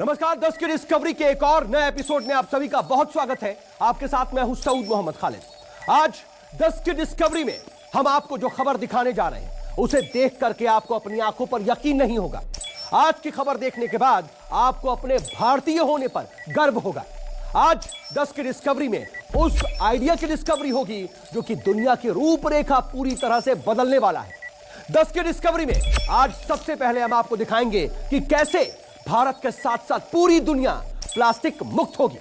नमस्कार, 10 की डिस्कवरी के एक और नए एपिसोड में आप सभी का बहुत स्वागत है। आपके साथ मैं हूं सऊद मोहम्मद खालिद। आज 10 की डिस्कवरी में हम आपको जो खबर दिखाने जा रहे हैं उसे देख करके आपको अपनी आंखों पर यकीन नहीं होगा। आज की खबर देखने के बाद आपको अपने भारतीय होने पर गर्व होगा। आज 10 की डिस्कवरी में उस आइडिया की डिस्कवरी होगी जो कि दुनिया की रूपरेखा पूरी तरह से बदलने वाला है। 10 की डिस्कवरी में आज सबसे पहले हम आपको दिखाएंगे कि कैसे भारत के साथ साथ पूरी दुनिया प्लास्टिक मुक्त होगी।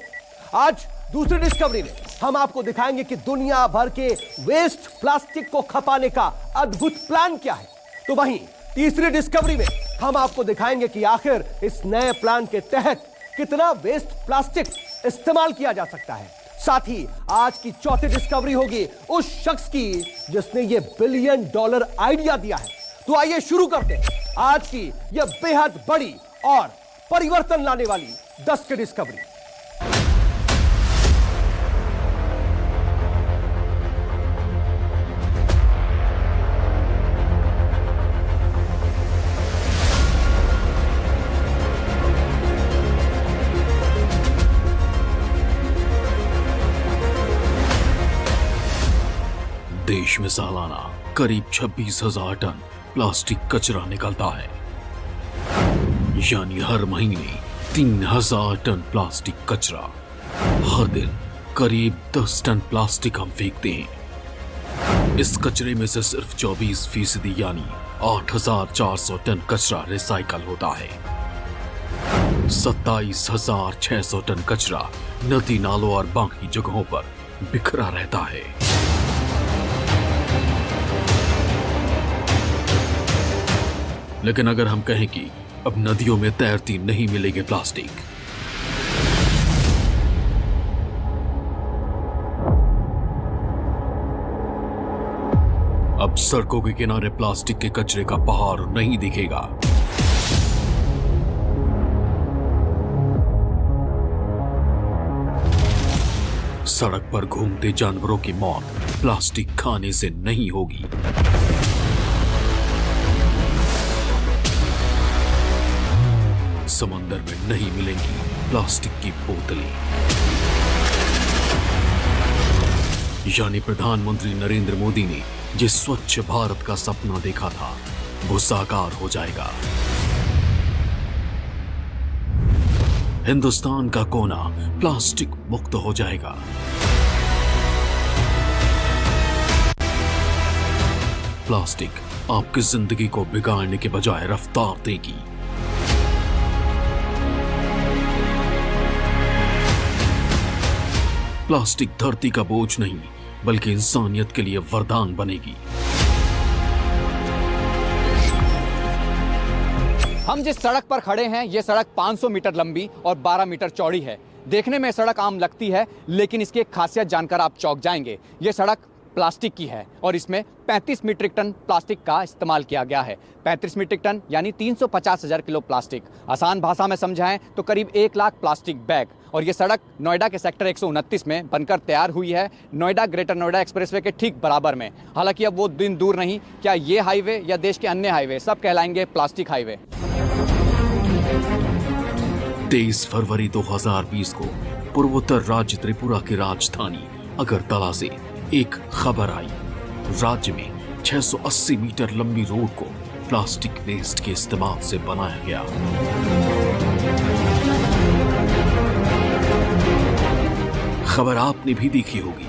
आज दूसरी डिस्कवरी में हम आपको दिखाएंगे कि दुनिया भर के वेस्ट प्लास्टिक को खपाने का अद्भुत प्लान क्या है। तो वहीं तीसरी डिस्कवरी में हम आपको दिखाएंगे कि आखिर इस नए प्लान के तहत कितना वेस्ट प्लास्टिक इस्तेमाल किया जा सकता है। साथ ही आज की चौथी डिस्कवरी होगी उस शख्स की जिसने ये $1 बिलियन आइडिया दिया है। तो आइए शुरू करते हैं आज की यह बेहद बड़ी और परिवर्तन लाने वाली 10 की डिस्कवरी। देश में सालाना करीब 26,000 टन प्लास्टिक कचरा निकलता है, यानी हर महीने 3,000 टन प्लास्टिक कचरा। हर दिन करीब 10 टन प्लास्टिक हम फेंकते हैं। इस कचरे में से सिर्फ 24% यानी 8,400 टन कचरा रिसाइकल होता है। 27,600 टन कचरा नदी नालों और बाकी जगहों पर बिखरा रहता है। लेकिन अगर हम कहें कि अब नदियों में तैरती नहीं मिलेगी प्लास्टिक, अब सड़कों के किनारे प्लास्टिक के कचरे का पहाड़ नहीं दिखेगा। सड़क पर घूमते जानवरों की मौत प्लास्टिक खाने से नहीं होगी। समंदर में नहीं मिलेंगी प्लास्टिक की बोतलें। यानी प्रधानमंत्री नरेंद्र मोदी ने जिस स्वच्छ भारत का सपना देखा था वो साकार हो जाएगा। हिंदुस्तान का कोना प्लास्टिक मुक्त हो जाएगा। प्लास्टिक आपकी जिंदगी को बिगाड़ने के बजाय रफ्तार देगी। प्लास्टिक धरती का बोझ नहीं बल्कि इंसानियत के लिए वरदान बनेगी। हम जिस सड़क पर खड़े हैं ये सड़क 500 मीटर लंबी और 12 मीटर चौड़ी है। देखने में सड़क आम लगती है, लेकिन इसकी एक खासियत जानकर आप चौंक जाएंगे। ये सड़क प्लास्टिक की है और इसमें 35 मीट्रिक टन प्लास्टिक का इस्तेमाल किया गया है। 35 मीट्रिक टन यानी 350,000 किलो प्लास्टिक। आसान भाषा में समझाएं तो करीब 1 लाख प्लास्टिक बैग। और ये सड़क नोएडा के सेक्टर 129 में बनकर तैयार हुई है, नोएडा ग्रेटर नोएडा एक्सप्रेसवे के ठीक बराबर में। हालांकि अब वो दिन दूर नहीं, क्या ये हाईवे या देश के अन्य हाईवे सब कहलाएंगे प्लास्टिक हाईवे। 23 फरवरी 2020 को पूर्वोत्तर राज्य त्रिपुरा की राजधानी अगरतला से एक खबर आई। राज्य में 680 मीटर लंबी रोड को प्लास्टिक वेस्ट के इस्तेमाल से बनाया गया। खबर आपने भी देखी होगी,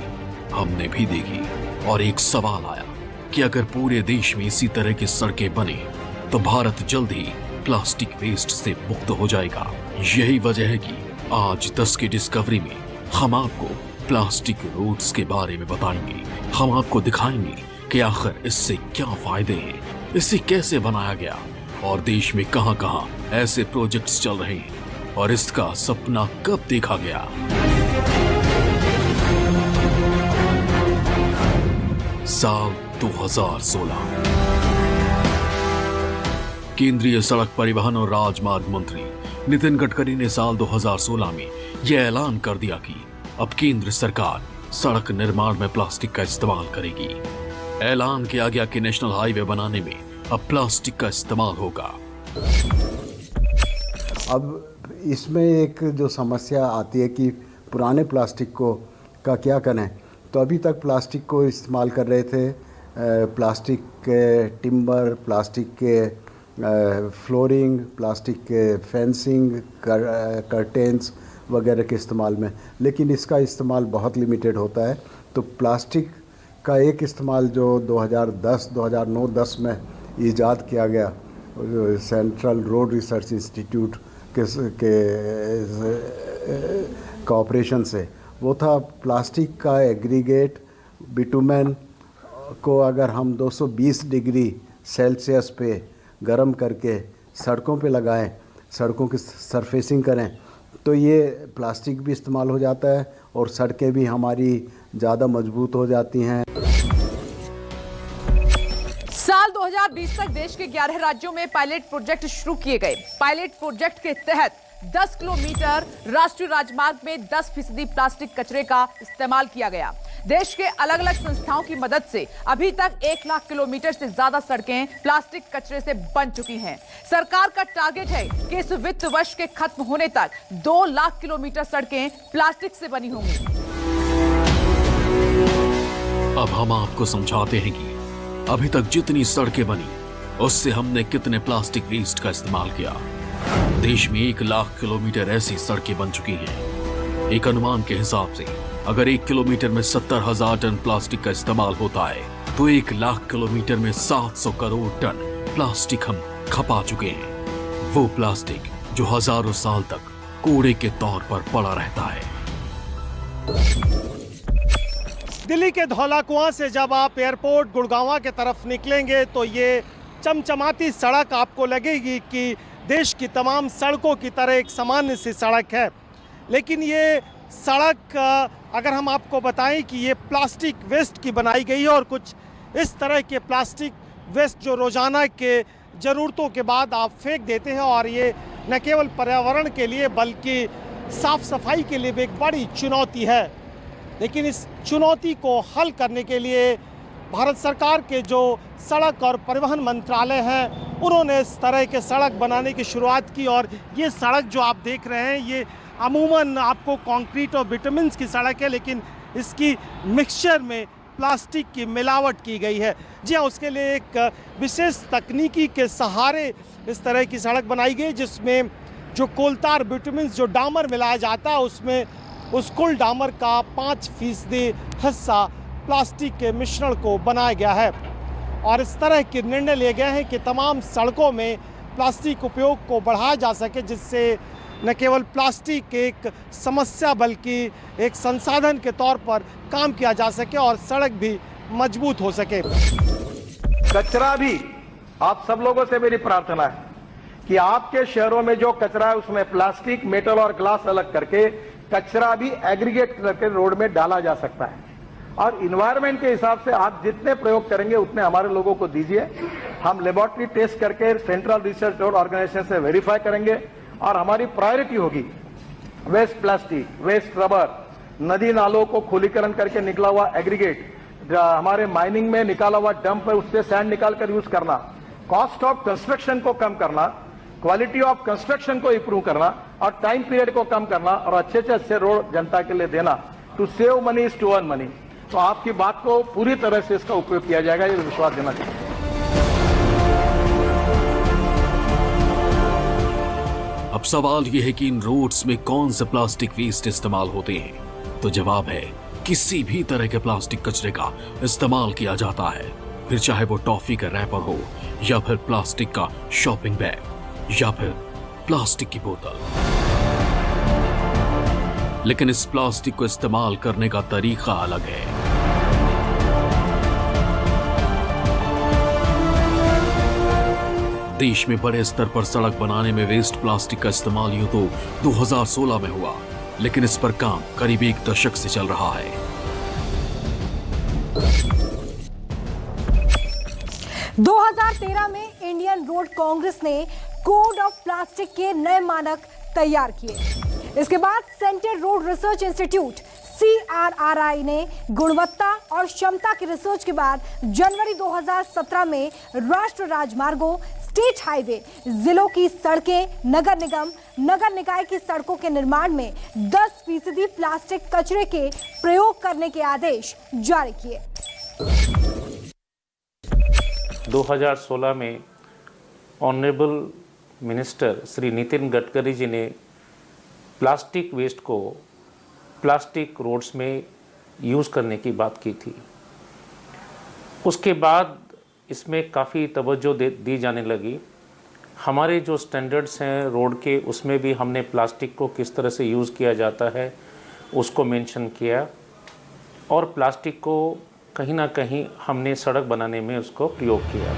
हमने भी देखी, और एक सवाल आया कि अगर पूरे देश में इसी तरह की सड़कें बने तो भारत जल्द ही प्लास्टिक वेस्ट से मुक्त हो जाएगा। यही वजह है कि आज 10 की डिस्कवरी में हम आपको प्लास्टिक रोड्स के बारे में बताएंगे। हम आपको दिखाएंगे कि आखिर इससे क्या फायदे हैं, इसे कैसे बनाया गया और देश में कहां-कहां ऐसे प्रोजेक्ट्स चल रहे हैं और इसका सपना कब देखा गया। साल 2016। केंद्रीय सड़क परिवहन और राजमार्ग मंत्री नितिन गडकरी ने साल 2016 में यह ऐलान कर दिया कि अब केंद्र सरकार सड़क निर्माण में प्लास्टिक का इस्तेमाल करेगी। ऐलान किया गया कि नेशनल हाईवे बनाने में अब प्लास्टिक का इस्तेमाल होगा। अब इसमें एक जो समस्या आती है कि पुराने प्लास्टिक का क्या करें। तो अभी तक प्लास्टिक को इस्तेमाल कर रहे थे, प्लास्टिक के टिम्बर, प्लास्टिक के फ्लोरिंग, प्लास्टिक के फेंसिंग, कर्टेंस वगैरह के इस्तेमाल में, लेकिन इसका इस्तेमाल बहुत लिमिटेड होता है। तो प्लास्टिक का एक इस्तेमाल जो 2009-10 में ईजाद किया गया सेंट्रल रोड रिसर्च इंस्टीट्यूट के कोऑपरेशन से, वो था प्लास्टिक का एग्रीगेट बिटुमेन को अगर हम 220 डिग्री सेल्सियस पे गर्म करके सड़कों पे लगाएं, सड़कों की सरफेसिंग करें, तो ये प्लास्टिक भी इस्तेमाल हो जाता है और सड़कें भी हमारी ज़्यादा मजबूत हो जाती हैं। साल 2020 तक देश के 11 राज्यों में पायलट प्रोजेक्ट शुरू किए गए। पायलट प्रोजेक्ट के तहत 10 किलोमीटर राष्ट्रीय राजमार्ग में 10% प्लास्टिक कचरे का इस्तेमाल किया गया। देश के अलग अलग संस्थाओं की मदद से अभी तक 1 लाख किलोमीटर से ज्यादा सड़कें प्लास्टिक कचरे से बन चुकी हैं। सरकार का टारगेट है कि इस वित्त वर्ष के खत्म होने तक 2 लाख किलोमीटर सड़कें प्लास्टिक से बनी होंगी। अब हम आपको समझाते हैं कि अभी तक जितनी सड़कें बनी उससे हमने कितने प्लास्टिक वेस्ट का इस्तेमाल किया। देश में 1 लाख किलोमीटर ऐसी सड़कें बन चुकी हैं। एक अनुमान के हिसाब से अगर 1 किलोमीटर में 70,000 टन प्लास्टिक का इस्तेमाल होता है तो 1 लाख किलोमीटर में 700 करोड़ टन प्लास्टिक हम खपा चुके हैं। वो प्लास्टिक जो हजारों साल तक कूड़े के तौर पर पड़ा रहता है। दिल्ली के धौला कुआं से जब आप एयरपोर्ट गुड़गांव के तरफ निकलेंगे तो ये चमचमाती सड़क आपको लगेगी कि देश की तमाम सड़कों की तरह एक सामान्य सी सड़क है। लेकिन ये सड़क अगर हम आपको बताएं कि ये प्लास्टिक वेस्ट की बनाई गई है और कुछ इस तरह के प्लास्टिक वेस्ट जो रोज़ाना के ज़रूरतों के बाद आप फेंक देते हैं, और ये न केवल पर्यावरण के लिए बल्कि साफ सफाई के लिए भी एक बड़ी चुनौती है। लेकिन इस चुनौती को हल करने के लिए भारत सरकार के जो सड़क और परिवहन मंत्रालय हैं उन्होंने इस तरह के सड़क बनाने की शुरुआत की। और ये सड़क जो आप देख रहे हैं ये अमूमन आपको कंक्रीट और विटामिन्स की सड़क है, लेकिन इसकी मिक्सचर में प्लास्टिक की मिलावट की गई है। जी हाँ, उसके लिए एक विशेष तकनीकी के सहारे इस तरह की सड़क बनाई गई जिसमें जो कोलतार विटामिन्स जो डामर मिलाया जाता है उसमें उस कुल डामर का 5% हिस्सा प्लास्टिक के मिश्रण को बनाया गया है। और इस तरह के निर्णय लिए गए हैं कि तमाम सड़कों में प्लास्टिक उपयोग को बढ़ाया जा सके, जिससे न केवल प्लास्टिक एक समस्या बल्कि एक संसाधन के तौर पर काम किया जा सके और सड़क भी मजबूत हो सके। कचरा भी आप सब लोगों से मेरी प्रार्थना है कि आपके शहरों में जो कचरा है उसमें प्लास्टिक, मेटल और ग्लास अलग करके कचरा भी एग्रीगेट करके रोड में डाला जा सकता है। और इन्वायरमेंट के हिसाब से आप जितने प्रयोग करेंगे उतने हमारे लोगों को दीजिए। हम लेबोरेटरी टेस्ट करके सेंट्रल रिसर्च और ऑर्गेनाइजेशन से वेरीफाई करेंगे और हमारी प्रायोरिटी होगी वेस्ट प्लास्टिक, वेस्ट रबर, नदी नालों को खुलीकरण करके निकला हुआ एग्रीगेट, हमारे माइनिंग में निकाला हुआ डंप है उससे सैंड निकाल कर यूज करना, कॉस्ट ऑफ कंस्ट्रक्शन को कम करना, क्वालिटी ऑफ कंस्ट्रक्शन को इंप्रूव करना और टाइम पीरियड को कम करना और अच्छे से अच्छे रोड जनता के लिए देना। To save money is to earn money. तो आपकी बात को पूरी तरह से इसका उपयोग किया जाएगा, ये विश्वास देना चाहिए। अब सवाल यह है कि इन रोड्स में कौन से प्लास्टिक वेस्ट इस्तेमाल होते हैं। तो जवाब है किसी भी तरह के प्लास्टिक कचरे का इस्तेमाल किया जाता है, फिर चाहे वो टॉफी का रैपर हो या फिर प्लास्टिक का शॉपिंग बैग या फिर प्लास्टिक की बोतल। लेकिन इस प्लास्टिक को इस्तेमाल करने का तरीका अलग है। देश में बड़े स्तर पर सड़क बनाने में वेस्ट प्लास्टिक का इस्तेमाल यूं तो 2016 में हुआ, लेकिन इस पर काम करीब 1 दशक से चल रहा है। 2013 में इंडियन रोड कांग्रेस ने कोड ऑफ प्लास्टिक के नए मानक तैयार किए। इसके बाद central road research institute CRRI ने गुणवत्ता और क्षमता की रिसर्च के बाद जनवरी 2017 में राष्ट्रीय राजमार्गों, स्टेट हाईवे, जिलों की सड़कें, नगर निगम, नगर निकाय की सड़कों के निर्माण में 10% प्लास्टिक कचरे के प्रयोग करने के आदेश जारी किए। 2016 में ऑनरेबल मिनिस्टर श्री नितिन गडकरी जी ने प्लास्टिक वेस्ट को प्लास्टिक रोड्स में यूज़ करने की बात की थी। उसके बाद इसमें काफ़ी तवज्जो दी जाने लगी। हमारे जो स्टैंडर्ड्स हैं रोड के, उसमें भी हमने प्लास्टिक को किस तरह से यूज़ किया जाता है उसको मेंशन किया, और प्लास्टिक को कहीं ना कहीं हमने सड़क बनाने में उसको प्रयोग किया।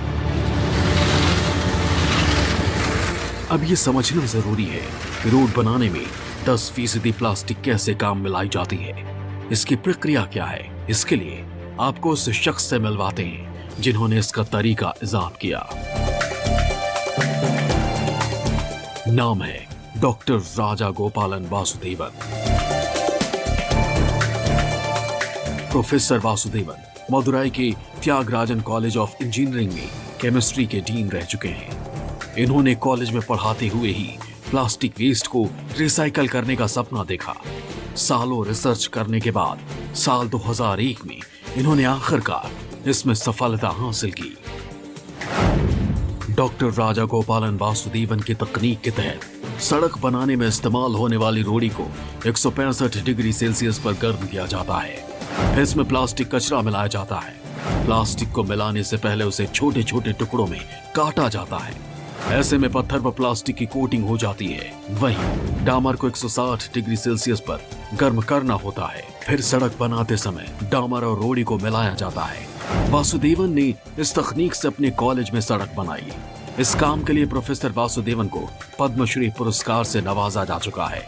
अब ये समझना जरूरी है कि रोड बनाने में 10% प्लास्टिक कैसे काम में लाई जाती है, इसकी प्रक्रिया क्या है। इसके लिए आपको उस शख्स से मिलवाते हैं जिन्होंने इसका तरीका इजाद किया। नाम है डॉक्टर राजा गोपालन वासुदेवन। प्रोफेसर वासुदेवन मदुराई के त्यागराजन कॉलेज ऑफ इंजीनियरिंग में केमिस्ट्री के डीन रह चुके हैं। इन्होंने कॉलेज में पढ़ाते हुए ही प्लास्टिक वेस्ट को रिसाइकल करने का सपना देखा। सालों रिसर्च करने के बाद साल 2001 में इन्होंने आखिरकार इसमें सफलता हासिल की। डॉक्टर राजा गोपालन वासुदेवन की तकनीक के तहत सड़क बनाने में इस्तेमाल होने वाली रोड़ी को 165 डिग्री सेल्सियस पर गर्म किया जाता है। फिर इसमें प्लास्टिक कचरा मिलाया जाता है। प्लास्टिक को मिलाने से पहले उसे छोटे छोटे टुकड़ों में काटा जाता है। ऐसे में पत्थर पर प्लास्टिक की कोटिंग हो जाती है। वहीं डामर को 160 डिग्री सेल्सियस पर गर्म करना होता है। फिर सड़क बनाते समय डामर और रोड़ी को मिलाया जाता है। वासुदेवन ने इस तकनीक से अपने कॉलेज में सड़क बनाई। इस काम के लिए प्रोफेसर वासुदेवन को पद्मश्री पुरस्कार से नवाजा जा चुका है।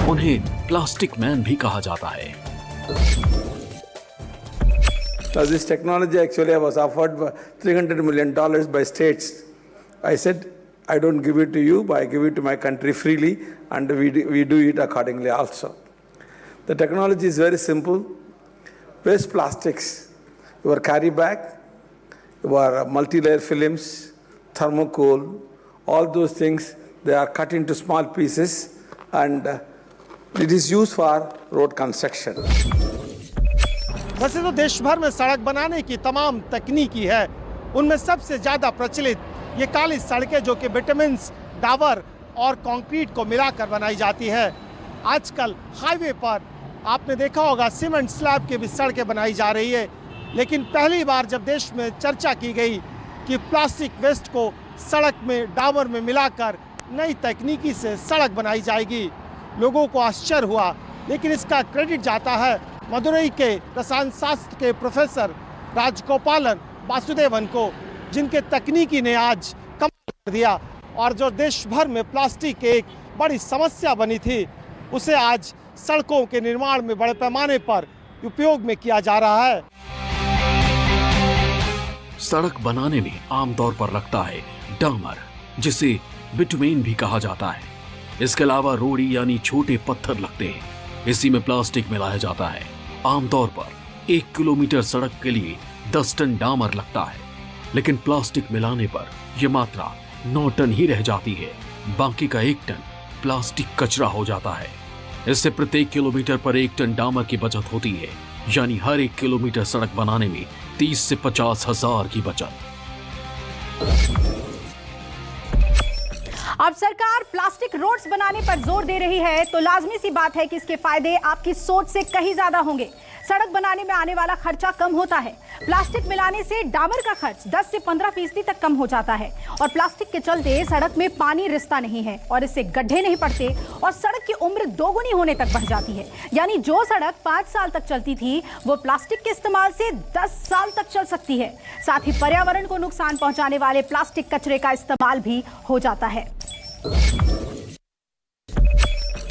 उन्हें प्लास्टिक मैन भी कहा जाता है। Now this technology actually was offered $300 million by states. I said, I don't give it to you, but I give it to my country freely, and we do it accordingly also. The technology is very simple. Waste plastics, your carry bag, your multi-layer films, thermocol, all those things, they are cut into small pieces, and it is used for road construction. वैसे तो देश भर में सड़क बनाने की तमाम तकनीकी है, उनमें सबसे ज़्यादा प्रचलित ये काली सड़कें जो कि विटामिन्स, डाबर और कंक्रीट को मिलाकर बनाई जाती है। आजकल हाईवे पर आपने देखा होगा सीमेंट स्लैब की भी सड़कें बनाई जा रही है, लेकिन पहली बार जब देश में चर्चा की गई कि प्लास्टिक वेस्ट को सड़क में डाबर में मिलाकर नई तकनीकी से सड़क बनाई जाएगी, लोगों को आश्चर्य हुआ। लेकिन इसका क्रेडिट जाता है मदुरई के रसायन शास्त्र के प्रोफेसर राजगोपालन वासुदेवन को, जिनके तकनीकी ने आज कमाल कर दिया, और जो देश भर में प्लास्टिक एक बड़ी समस्या बनी थी उसे आज सड़कों के निर्माण में बड़े पैमाने पर उपयोग में किया जा रहा है। सड़क बनाने में आमतौर पर लगता है डामर, जिसे बिटुमेन भी कहा जाता है। इसके अलावा रोड़ी यानी छोटे पत्थर लगते हैं। इसी में प्लास्टिक मिलाया जाता है। आमतौर पर 1 किलोमीटर सड़क के लिए 10 टन डामर लगता है, लेकिन प्लास्टिक मिलाने पर यह मात्रा 9 टन ही रह जाती है। बाकी का 1 टन प्लास्टिक कचरा हो जाता है। इससे प्रत्येक किलोमीटर पर 1 टन डामर की बचत होती है, यानी हर 1 किलोमीटर सड़क बनाने में 30 से 50 हजार की बचत। अब सरकार प्लास्टिक रोड्स बनाने पर जोर दे रही है, तो लाजमी सी बात है कि इसके फायदे आपकी सोच से कहीं ज्यादा होंगे। सड़क बनाने में आने वाला खर्चा कम होता है। प्लास्टिक मिलाने से डामर का खर्च 10 से 15% तक कम हो जाता है, और प्लास्टिक के चलते सड़क में पानी रिसता नहीं है और इससे गड्ढे नहीं पड़ते, और सड़क की उम्र दोगुनी होने तक बढ़ जाती है। यानी जो सड़क 5 साल तक चलती थी वो प्लास्टिक के इस्तेमाल से 10 साल तक चल सकती है। साथ ही पर्यावरण को नुकसान पहुंचाने वाले प्लास्टिक कचरे का इस्तेमाल भी हो जाता है।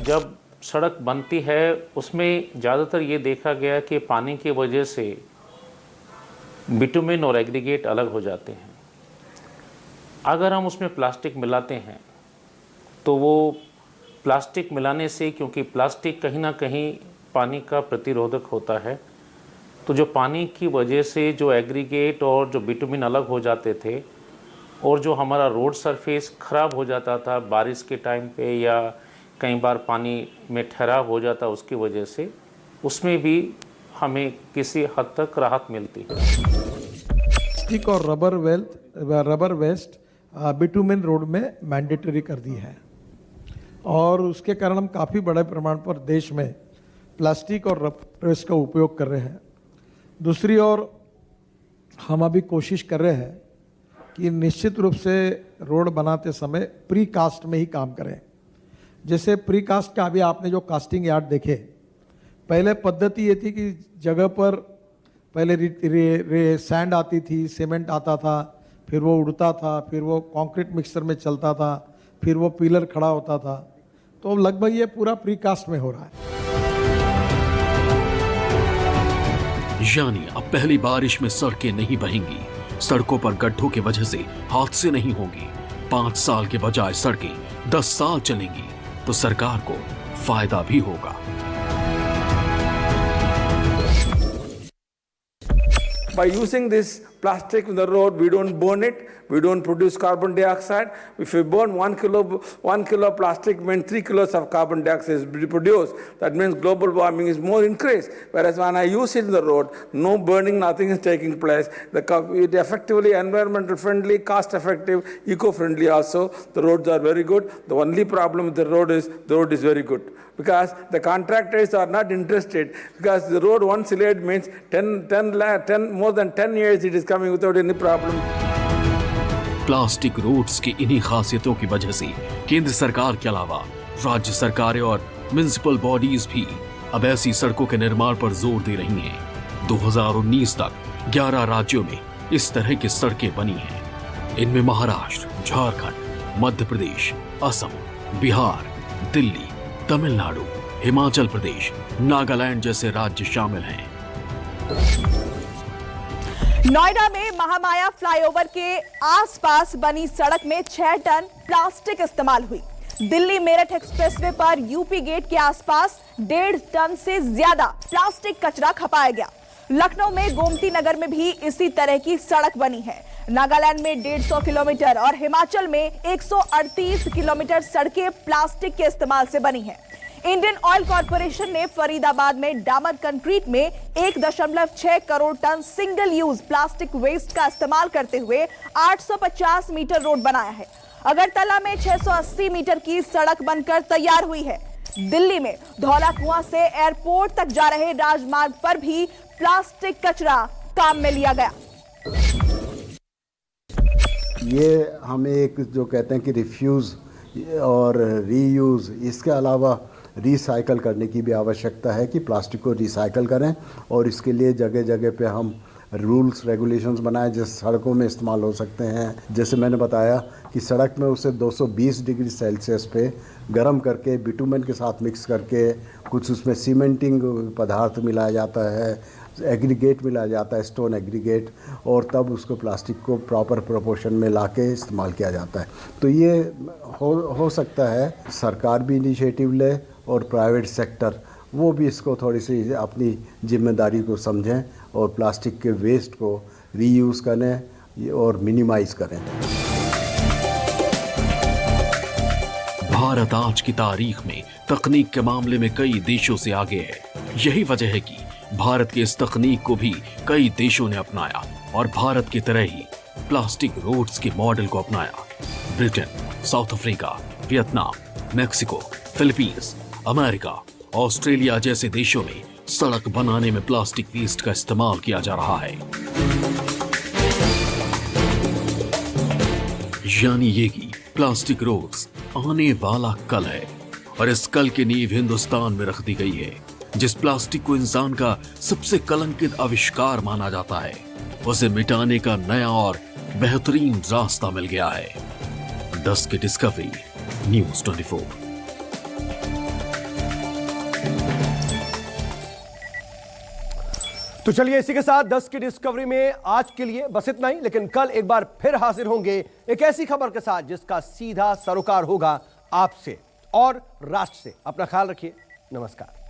जब सड़क बनती है उसमें ज़्यादातर ये देखा गया कि पानी की वजह से बिटुमेन और एग्रीगेट अलग हो जाते हैं। अगर हम उसमें प्लास्टिक मिलाते हैं तो वो प्लास्टिक मिलाने से, क्योंकि प्लास्टिक कहीं ना कहीं पानी का प्रतिरोधक होता है, तो जो पानी की वजह से जो एग्रीगेट और जो बिटुमेन अलग हो जाते थे और जो हमारा रोड सरफेस ख़राब हो जाता था बारिश के टाइम पे या कई बार पानी में ठहराव हो जाता उसकी वजह से, उसमें भी हमें किसी हद तक राहत मिलती है। प्लास्टिक और रबर वेस्ट बिटुमेन रोड में मैंडेटरी कर दी है और उसके कारण हम काफ़ी बड़े प्रमाण पर देश में प्लास्टिक और रबर वेस्ट का उपयोग कर रहे हैं। दूसरी ओर हम अभी कोशिश कर रहे हैं कि निश्चित रूप से रोड बनाते समय प्री कास्ट में ही काम करें। जैसे प्री कास्ट का अभी आपने जो कास्टिंग यार्ड देखे, पहले पद्धति ये थी कि जगह पर पहले सैंड आती थी, सीमेंट आता था, फिर वो उड़ता था, फिर वो कंक्रीट मिक्सर में चलता था, फिर वो पिलर खड़ा होता था। तो लगभग ये पूरा प्री कास्ट में हो रहा है। यानी अब पहली बारिश में सड़कें नहीं बहेंगी, सड़कों पर गड्ढों की वजह से हादसे नहीं होंगे। 5 साल के बजाय सड़कें 10 साल चलेंगी तो सरकार को फायदा भी होगा। By using this plastic in the road, we don't burn it, we don't produce carbon dioxide. If we burn 1 kilo plastic means 3 kilos of carbon dioxide is produced. That means global warming is more increased. Whereas when I use it in the road, no burning, nothing is taking place. It effectively environmental friendly, cost effective, eco-friendly also. The roads are very good. The only problem with the road is very good. Because the contractors are not interested, because the road once laid means 10 more than 10 years it is coming without any problem. Plastic roads की इन्हीं खासियतों की वजह से केंद्र सरकार के अलावा राज्य सरकारें और म्युनिसिपल बॉडीज भी अब ऐसी सड़कों के निर्माण पर जोर दे रही हैं। 2019 तक 11 राज्यों में इस तरह की सड़कें बनी हैं। इनमें महाराष्ट्र, झारखंड, मध्य प्रदेश, असम, बिहार, दिल्ली, तमिलनाडु, हिमाचल प्रदेश, नागालैंड जैसे राज्य शामिल हैं। नोएडा में महामाया फ्लाईओवर के आसपास बनी सड़क में 6 टन प्लास्टिक इस्तेमाल हुई। दिल्ली मेरठ एक्सप्रेसवे पर यूपी गेट के आसपास 1.5 टन से ज्यादा प्लास्टिक कचरा खपाया गया। लखनऊ में गोमती नगर में भी इसी तरह की सड़क बनी है। नागालैंड में 150 किलोमीटर और हिमाचल में 138 किलोमीटर सड़कें प्लास्टिक के इस्तेमाल से बनी हैं। इंडियन ऑयल कॉर्पोरेशन ने फरीदाबाद में डामर कंक्रीट में 1.6 crore ton single use plastic waste का इस्तेमाल करते हुए 850 मीटर रोड बनाया है। अगरतला में 680 मीटर की सड़क बनकर तैयार हुई है। दिल्ली में धौला कुआं से एयरपोर्ट तक जा रहे राजमार्ग पर भी प्लास्टिक कचरा काम में लिया गया। ये हमें एक जो कहते हैं कि रिफ्यूज़ और रीयूज़, इसके अलावा रिसाइकल करने की भी आवश्यकता है कि प्लास्टिक को रिसाइकल करें और इसके लिए जगह जगह पे हम रूल्स रेगुलेशंस बनाए जो सड़कों में इस्तेमाल हो सकते हैं। जैसे मैंने बताया कि सड़क में उसे 220 डिग्री सेल्सियस पे गर्म करके बिटुमेन के साथ मिक्स करके कुछ उसमें सीमेंटिंग पदार्थ मिलाया जाता है, एग्रीगेट मिलाया जाता है, स्टोन एग्रीगेट, और तब उसको प्लास्टिक को प्रॉपर प्रोपोर्शन में लाके इस्तेमाल किया जाता है। तो ये हो सकता है सरकार भी इनिशिएटिव ले और प्राइवेट सेक्टर वो भी इसको थोड़ी सी अपनी जिम्मेदारी को समझें और प्लास्टिक के वेस्ट को रीयूज़ करें और मिनिमाइज करें। भारत आज की तारीख में तकनीक के मामले में कई देशों से आगे है। यही वजह है कि भारत की इस तकनीक को भी कई देशों ने अपनाया और भारत की तरह ही प्लास्टिक रोड्स के मॉडल को अपनाया। Britain, south Africa, Vietnam, Mexico, Philippines, America, Australia जैसे देशों में सड़क बनाने में प्लास्टिक वेस्ट का इस्तेमाल किया जा रहा है। यानी ये कि प्लास्टिक रोड्स आने वाला कल है और इस कल की नींव हिंदुस्तान में रख दी गई है। जिस प्लास्टिक को इंसान का सबसे कलंकित आविष्कार माना जाता है, उसे मिटाने का नया और बेहतरीन रास्ता मिल गया है। 10 की डिस्कवरी, न्यूज़ 24। तो चलिए इसी के साथ 10 की डिस्कवरी में आज के लिए बस इतना ही, लेकिन कल एक बार फिर हाजिर होंगे एक ऐसी खबर के साथ जिसका सीधा सरोकार होगा आपसे और राष्ट्र से। अपना ख्याल रखिए। नमस्कार।